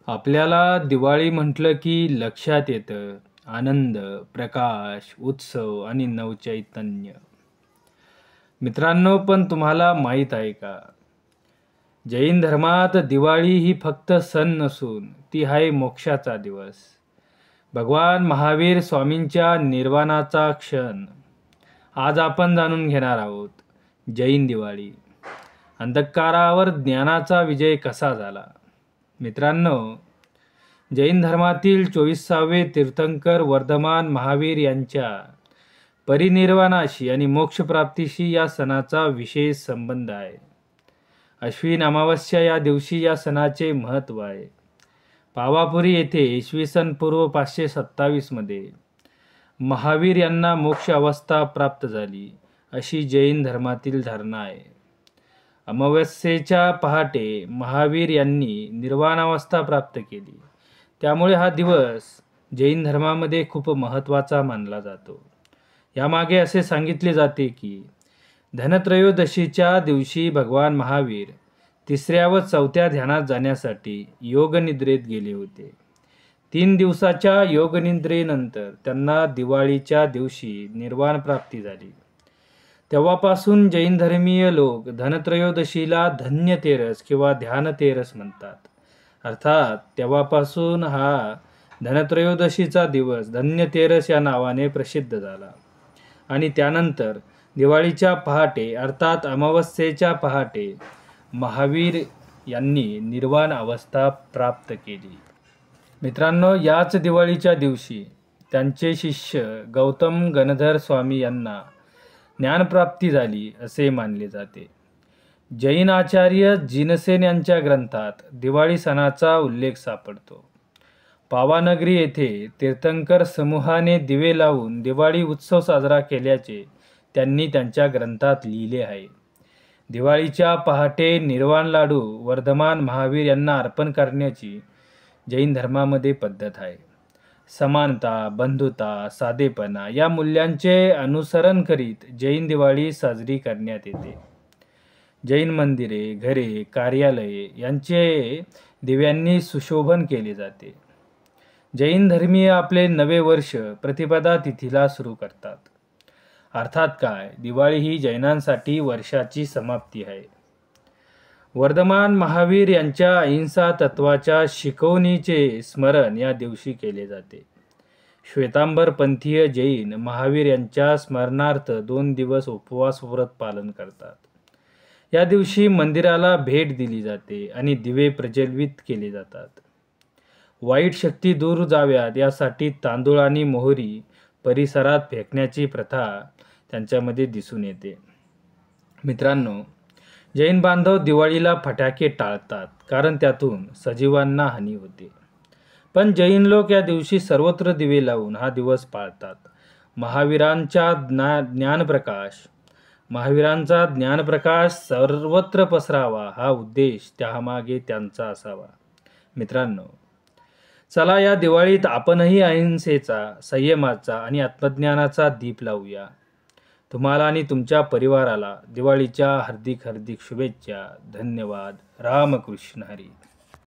आपल्याला दिवाळी म्हटलं की लक्षात येतं आनंद, प्रकाश, उत्सव आणि नवचैतन्य. मित्रांनो, पण तुम्हाला माहीत आहे का? जैन धर्मात दिवाळी ही फक्त सण नसून ती आहे मोक्षाचा दिवस. भगवान महावीर स्वामींच्या निर्वाणाचा क्षण आज आपण जाणून घेणार आहोत. जैन दिवाळी, अंधकारावर ज्ञानाचा विजय कसा झाला. मित्रांनो, जैन धर्मातील 24वे तीर्थंकर वर्धमान महावीर यांच्या परिनिर्वाणाशी आणि मोक्षप्राप्तीशी या सणाचा विशेष संबंध आहे. अश्विन अमावस्या या दिवशी या सणाचे महत्त्व आहे. पावापुरी येथे इसवी सन पूर्व 527 मध्ये महावीर यांना मोक्ष अवस्था प्राप्त झाली अशी जैन धर्मातील धारणा आहे. अमावस्येच्या पहाटे महावीर यांनी निर्वाणावस्था प्राप्त केली. त्यामुळे हा दिवस जैन धर्मामध्ये खूप महत्त्वाचा मानला जातो. यामागे असे सांगितले जाते की धनत्रयोदशीच्या दिवशी भगवान महावीर 3ऱ्या व 4थ्या ध्यानात जाण्यासाठी योगनिद्रेत गेले होते. 3 दिवसाच्या योगनिद्रेनंतर त्यांना दिवाळीच्या दिवशी निर्वाण प्राप्ती झाली. तेव्हापासून जैन धर्मीय लोक धनत्रयोदशीला धन्यतेरस किंवा ध्यानतेरस म्हणतात. अर्थात तेव्हापासून हा धनत्रयोदशीचा दिवस धन्यतेरस या नावाने प्रसिद्ध झाला. आणि त्यानंतर दिवाळीच्या पहाटे अर्थात अमावस्येच्या पहाटे महावीर यांनी निर्वाण अवस्था प्राप्त केली. मित्रांनो, याच दिवाळीच्या दिवशी त्यांचे शिष्य गौतम गणधर स्वामी यांना ज्ञानप्राप्ती झाली असे मानले जाते. जैन आचार्य जिनसेन यांच्या ग्रंथात दिवाळी सणाचा उल्लेख सापडतो. पावानगरी येथे तीर्थंकर समूहाने दिवे लावून दिवाळी उत्सव साजरा केल्याचे त्यांनी त्यांच्या ग्रंथात लिहिले आहे. दिवाळीच्या पहाटे निर्वाण लाडू वर्धमान महावीर यांना अर्पण करण्याची जैन धर्मामध्ये पद्धत आहे. समानता, बंधुता, साधेपणा या मूल्यांचे अनुसरण करीत जैन दिवाळी साजरी करण्यात येते. जैन मंदिरे, घरे, कार्यालये यांचे दिव्यांनी सुशोभन केले जाते. जैन धर्मीय आपले नवे वर्ष प्रतिपदा तिथीला सुरू करतात. अर्थात काय, दिवाळी ही जैनांसाठी वर्षाची समाप्ती आहे. वर्धमान महावीर यांच्या अहिंसा तत्वाच्या शिकवणीचे स्मरण या दिवशी केले जाते. श्वेतांबर पंथीय जैन महावीर यांच्या स्मरणार्थ 2 दिवस उपवास व्रत पालन करतात. या दिवशी मंदिराला भेट दिली जाते आणि दिवे प्रज्वलित केले जातात. वाईट शक्ती दूर जाव्यात यासाठी तांदूळ आणि मोहरी परिसरात फेकण्याची प्रथा त्यांच्यामध्ये दिसून येते. मित्रांनो, जैन बांधव दिवाळीला फटाके टाळतात कारण त्यातून सजीवांना हानी होते. पण जैन लोक या दिवशी सर्वत्र दिवे लावून हा दिवस पाळतात. महावीरांचा ज्ञानप्रकाश सर्वत्र पसरावा हा उद्देश त्यामागे त्यांचा असावा. मित्रांनो, चला या दिवाळीत आपणही अहिंसेचा, संयमाचा आणि आत्मज्ञानाचा दीप लावूया. तुम्हाला आणि तुमच्या परिवाराला दिवाळीच्या हार्दिक शुभेच्छा. धन्यवाद. रामकृष्ण हरी.